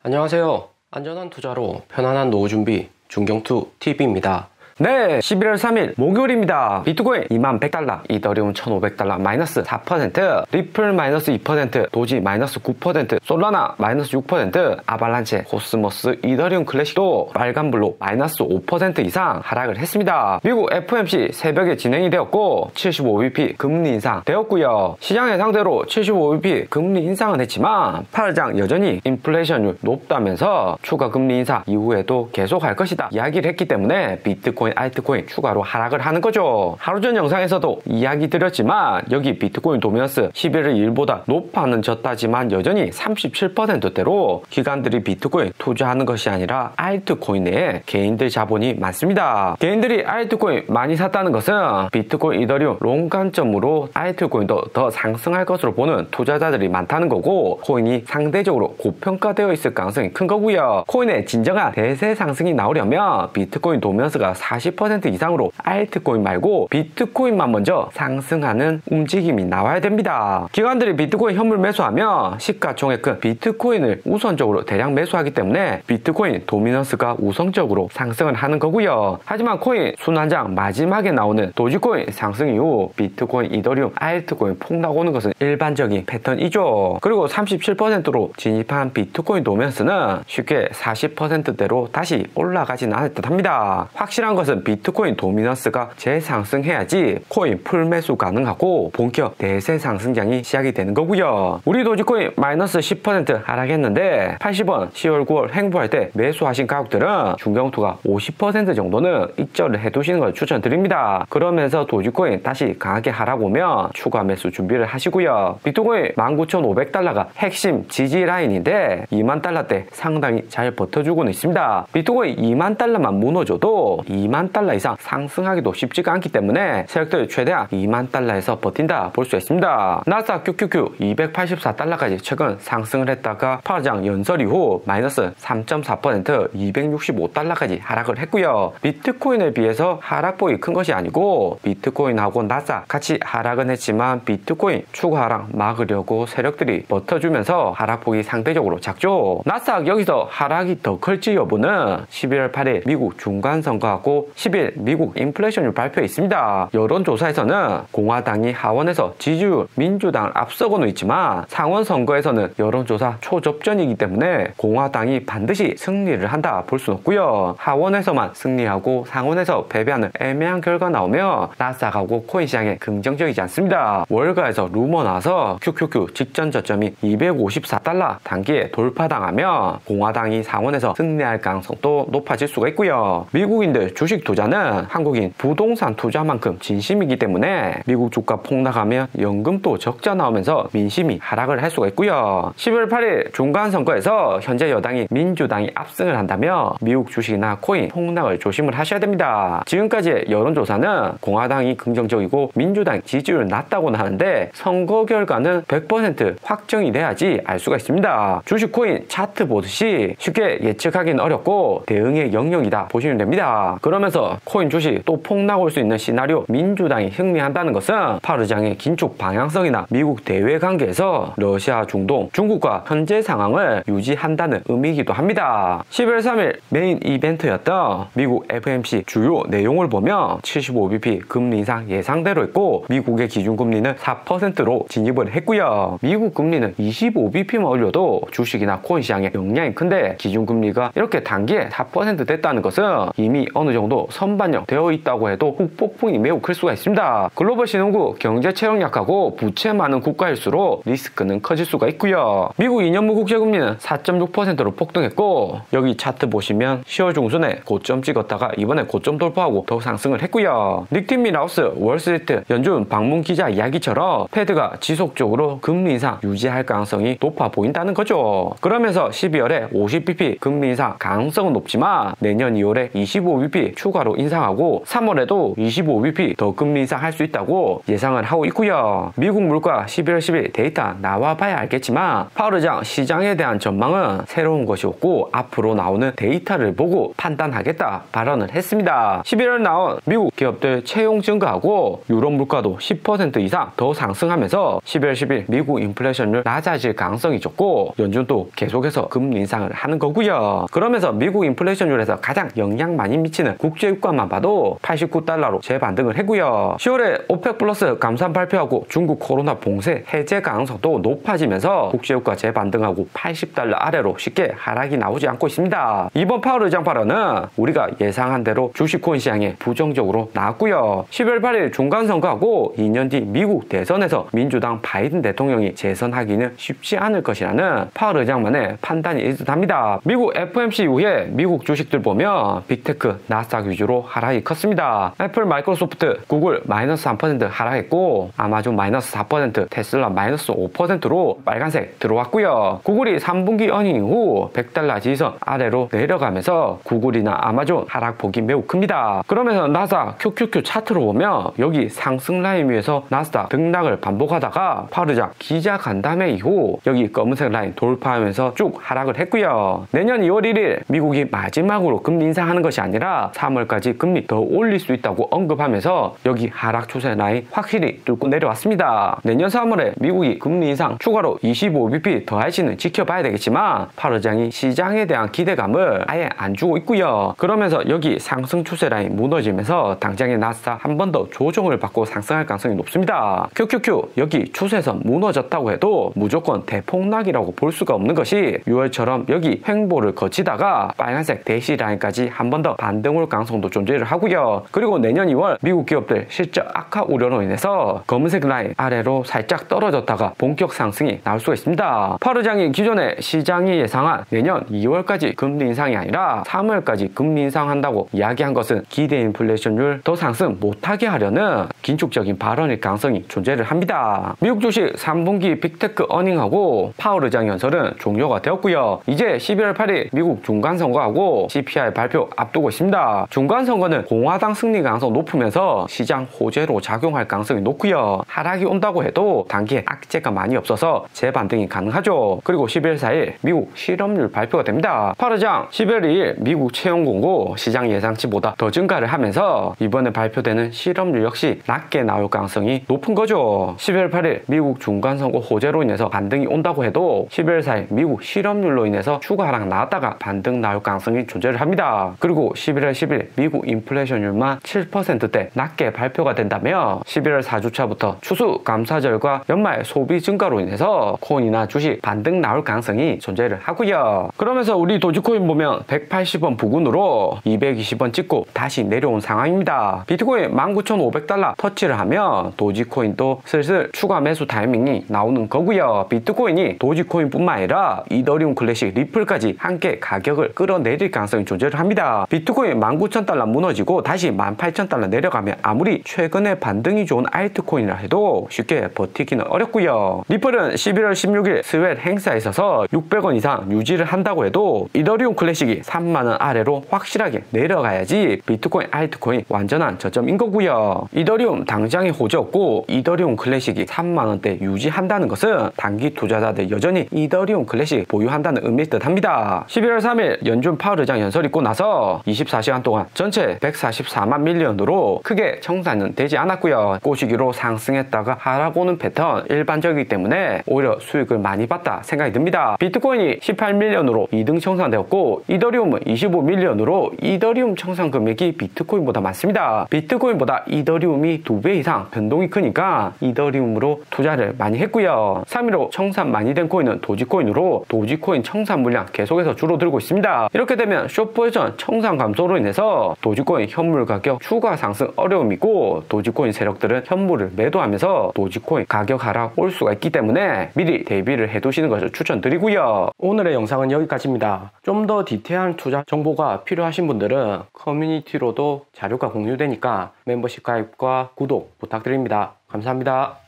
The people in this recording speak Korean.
안녕하세요. 안전한 투자로 편안한 노후 준비 중경투 TV입니다. 네, 11월 3일 목요일입니다. 비트코인 21,100달러, 이더리움 1,500달러 마이너스 4%, 리플 마이너스 2%, 도지 마이너스 9%, 솔라나 마이너스 6%, 아발란체, 코스모스, 이더리움 클래식도 빨간불로 마이너스 5% 이상 하락을 했습니다. 미국 FOMC 새벽에 진행이 되었고 75bp 금리 인상 되었고요. 시장 예상대로 75bp 금리 인상은 했지만 8장 여전히 인플레이션율 높다면서 추가 금리 인상 이후에도 계속할 것이다 이야기를 했기 때문에 비트코인 알트코인 추가로 하락을 하는 거죠. 하루 전 영상에서도 이야기 드렸지만 여기 비트코인 도미넌스 11월 1일보다 높아는 졌다지만 여전히 37%대로 기관들이 비트코인 투자하는 것이 아니라 알트코인 내에 개인들 자본이 많습니다. 개인들이 알트코인 많이 샀다는 것은 비트코인 이더리움 롱 관점으로 알트코인도 더 상승할 것으로 보는 투자자들이 많다는 거고, 코인이 상대적으로 고평가되어 있을 가능성이 큰 거고요. 코인의 진정한 대세 상승이 나오려면 비트코인 도미넌스가 40% 이상으로 알트코인 말고 비트코인만 먼저 상승하는 움직임이 나와야 됩니다. 기관들이 비트코인 현물 매수하면 시가총액 큰 비트코인을 우선적으로 대량 매수하기 때문에 비트코인 도미넌스가 우선적으로 상승을 하는 거고요. 하지만 코인 순환장 마지막에 나오는 도지코인 상승 이후 비트코인, 이더리움, 알트코인 폭락 오는 것은 일반적인 패턴이죠. 그리고 37%로 진입한 비트코인 도미넌스는 쉽게 40%대로 다시 올라가지는 않을 듯 합니다. 확실한 것은 비트코인 도미넌스가 재상승해야지 코인 풀매수 가능하고 본격 대세 상승장이 시작이 되는 거고요. 우리 도지코인 마이너스 10% 하락했는데 80원 10월 9월 행보할 때 매수하신 가격들은 중경투가 50% 정도는 익절을 해두시는 걸 추천드립니다. 그러면서 도지코인 다시 강하게 하락 오면 추가 매수 준비를 하시고요. 비트코인 19,500달러가 핵심 지지 라인인데 20,000달러대 상당히 잘 버텨주고는 있습니다. 비트코인 20,000달러만 무너져도 20,000달러 이상 상승하기도 쉽지가 않기 때문에 세력들 최대한 20,000달러에서 버틴다 볼 수 있습니다. 나스닥 QQQ 284달러까지 최근 상승을 했다가 8장 연설 이후 마이너스 3.4% 265달러까지 하락을 했고요. 비트코인에 비해서 하락폭이 큰 것이 아니고 비트코인하고 나스닥 같이 하락은 했지만 비트코인 추가 하락 막으려고 세력들이 버텨주면서 하락폭이 상대적으로 작죠. 나스닥 여기서 하락이 더 클지 여부는 11월 8일 미국 중간선거하고 10일 미국 인플레이션율 발표에 있습니다. 여론조사에서는 공화당이 하원에서 지지율 민주당을 앞서고는 있지만 상원 선거에서는 여론조사 초접전이기 때문에 공화당이 반드시 승리를 한다 볼 수는 없고요. 하원에서만 승리하고 상원에서 패배하는 애매한 결과 나오면 나스닥하고 코인 시장에 긍정적이지 않습니다. 월가에서 루머 나와서 QQQ 직전 저점이 254달러 단기에 돌파당하면 공화당이 상원에서 승리할 가능성도 높아질 수가 있고요. 미국인들 주식 투자는 한국인 부동산 투자만큼 진심이기 때문에 미국 주가 폭락하면 연금도 적자 나오면서 민심이 하락을 할 수가 있고요. 10월 8일 중간선거에서 현재 여당인 민주당이 압승을 한다면 미국 주식이나 코인 폭락을 조심을 하셔야 됩니다. 지금까지의 여론조사는 공화당이 긍정적이고 민주당 지지율 낮다고는 하는데 선거 결과는 100% 확정이 돼야지 알 수가 있습니다. 주식 코인 차트 보듯이 쉽게 예측하기는 어렵고 대응의 영역이다 보시면 됩니다. 그러면서 코인 주식 또 폭락 올 수 있는 시나리오 민주당이 승리한다는 것은 8월장의 긴축 방향성이나 미국 대외 관계에서 러시아, 중동, 중국과 현재 상황을 유지한다는 의미이기도 합니다. 11월 3일 메인 이벤트였던 미국 FOMC 주요 내용을 보면 75bp 금리 인상 예상대로 있고 미국의 기준금리는 4%로 진입을 했고요. 미국 금리는 25bp만 올려도 주식이나 코인 시장에 영향이 큰데 기준금리가 이렇게 단기에 4% 됐다는 것은 이미 어느 정도 선반영 되어 있다고 해도 후폭풍이 매우 클 수가 있습니다. 글로벌 신흥국 경제 체력 약하고 부채 많은 국가일수록 리스크는 커질 수가 있고요. 미국 2년무 국채금리는 4.6%로 폭등했고 여기 차트 보시면 10월 중순에 고점 찍었다가 이번에 고점 돌파하고 더 상승을 했고요. 닉 밀하우스 월스트리트 연준 방문 기자 이야기처럼 패드가 지속적으로 금리 인상 유지할 가능성이 높아 보인다는 거죠. 그러면서 12월에 50bp 금리 인상 가능성은 높지만 내년 2월에 25bp 추가로 인상하고 3월에도 25bp 더 금리 인상할 수 있다고 예상을 하고 있고요. 미국 물가 11월 10일 데이터 나와봐야 알겠지만 파월 의장 시장에 대한 전망은 새로운 것이 없고 앞으로 나오는 데이터를 보고 판단하겠다 발언을 했습니다. 11월 나온 미국 기업들 채용 증가하고 유럽 물가도 10% 이상 더 상승하면서 11월 10일 미국 인플레이션율 낮아질 가능성이 좋고 연준도 계속해서 금리 인상을 하는 거고요. 그러면서 미국 인플레이션율에서 가장 영향 많이 미치는 국제유가만 봐도 89달러로 재반등을 했고요. 10월에 오펙 플러스 감산 발표하고 중국 코로나 봉쇄 해제 가능성도 높아지면서 국제유가 재반등하고 80달러 아래로 쉽게 하락이 나오지 않고 있습니다. 이번 파월 의장 발언은 우리가 예상한 대로 주식코인 시장에 부정적으로 나왔고요. 12월 8일 중간선거하고 2년 뒤 미국 대선에서 민주당 바이든 대통령이 재선하기는 쉽지 않을 것이라는 파월 의장만의 판단이 있듯합니다. 미국 FOMC 이후에 미국 주식들 보면 빅테크, 나스닥 위주로 하락이 컸습니다. 애플, 마이크로소프트, 구글 마이너스 3% 하락했고 아마존 마이너스 4%, 테슬라 마이너스 5%로 빨간색 들어왔고요. 구글이 3분기 어닝 이후 100달러 지지선 아래로 내려가면서 구글이나 아마존 하락폭이 매우 큽니다. 그러면서 나스닥 QQQ 차트로 보면 여기 상승 라인 위에서 나스닥 등락을 반복하다가 파월 의장 기자 간담회 이후 여기 검은색 라인 돌파하면서 쭉 하락을 했고요. 내년 2월 1일 미국이 마지막으로 금리 인상하는 것이 아니라 3월까지 금리 더 올릴 수 있다고 언급하면서 여기 하락 추세 라인 확실히 뚫고 내려왔습니다. 내년 3월에 미국이 금리 인상 추가로 25bp 더 할지는 지켜봐야 되겠지만 파월 의장이 시장에 대한 기대감을 아예 안 주고 있고요. 그러면서 여기 상승 추세 라인 무너지면서 당장의 나스닥 한 번 더 조정을 받고 상승할 가능성이 높습니다. QQQ 여기 추세선 무너졌다고 해도 무조건 대폭락이라고 볼 수가 없는 것이 6월처럼 여기 횡보를 거치다가 빨간색 대시 라인까지 한 번 더 반등 올 가능성도 존재를 하고요. 그리고 내년 2월 미국 기업들 실적 악화 우려로 인해서 검은색 라인 아래로 살짝 떨어졌다가 본격 상승이 나올 수가 있습니다. 파월 의장이 기존에 시장이 예상한 내년 2월까지 금리 인상이 아니라 3월까지 금리 인상한다고 이야기한 것은 기대 인플레이션율 더 상승 못하게 하려는 긴축적인 발언일 가능성이 존재를 합니다. 미국 주식 3분기 빅테크 어닝하고 파월 의장 연설은 종료가 되었고요. 이제 11월 8일 미국 중간선거하고 CPI 발표 앞두고 있습니다. 중간선거는 공화당 승리 가능성 높으면서 시장 호재로 작용할 가능성이 높고요. 하락이 온다고 해도 단기에 악재가 많이 없어서 재반등이 가능하죠. 그리고 11월 4일 미국 실업률 발표가 됩니다. 파월 의장 11월 2일 미국 채용 공고 시장 예상치보다 더 증가를 하면서 이번에 발표되는 실업률 역시 낮게 나올 가능성이 높은 거죠. 11월 8일 미국 중간선거 호재로 인해서 반등이 온다고 해도 11월 4일 미국 실업률로 인해서 추가 하락 나왔다가 반등 나올 가능성이 존재를 합니다. 그리고 11월 10일 미국 인플레이션율만 7%대 낮게 발표가 된다면 11월 4주차부터 추수 감사절과 연말 소비 증가로 인해서 코인이나 주식 반등 나올 가능성이 존재를 하고요. 그러면서 우리 도지코인 보면 180원 부근으로 220원 찍고 다시 내려온 상황입니다. 비트코인 19,500달러 터치를 하면 도지코인도 슬슬 추가 매수 타이밍이 나오는 거고요. 비트코인이 도지코인뿐만 아니라 이더리움 클래식 리플까지 함께 가격을 끌어내릴 가능성이 존재를 합니다. 비트코인 19,000달러 무너지고 다시 18,000달러 내려가면 아무리 최근에 반등이 좋은 알트코인이라 해도 쉽게 버티기는 어렵고요. 리플은 11월 16일 스웨트 행사에 있어서 600원 이상 유지를 한다고 해도 이더리움 클래식이 3만원 아래로 확실하게 내려가야지 비트코인, 알트코인 완전한 저점인 거고요. 이더리움 당장에 호재 없고 이더리움 클래식이 3만원대 유지한다는 것은 단기 투자자들 여전히 이더리움 클래식 보유한다는 의미일 듯 합니다. 11월 3일 연준 파월 의장 연설 있고 나서 24시간 동안 전체 144만 밀리언으로 크게 청산은 되지 않았고요. 꼬시기로 상승했다가 하락 오는 패턴 일반적이기 때문에 오히려 수익을 많이 봤다 생각이 듭니다. 비트코인이 18밀리언으로 2등 청산되었고 이더리움은 25밀리언으로 이더리움 청산 금액이 비트코인보다 많습니다. 비트코인보다 이더리움이 2배 이상 변동이 크니까 이더리움으로 투자를 많이 했고요. 3위로 청산 많이 된 코인은 도지코인으로 도지코인 청산 물량 계속해서 줄어들고 있습니다. 이렇게 되면 숏포지션 청산 감소로 인해서 도지코인 현물 가격 추가 상승 어려움이고 도지코인 세력들은 현물을 매도하면서 도지코인 가격 하락 올 수가 있기 때문에 미리 대비를 해두시는 것을 추천드리고요. 오늘의 영상은 여기까지입니다. 좀 더 디테일한 투자 정보가 필요하신 분들은 커뮤니티로도 자료가 공유되니까 멤버십 가입과 구독 부탁드립니다. 감사합니다.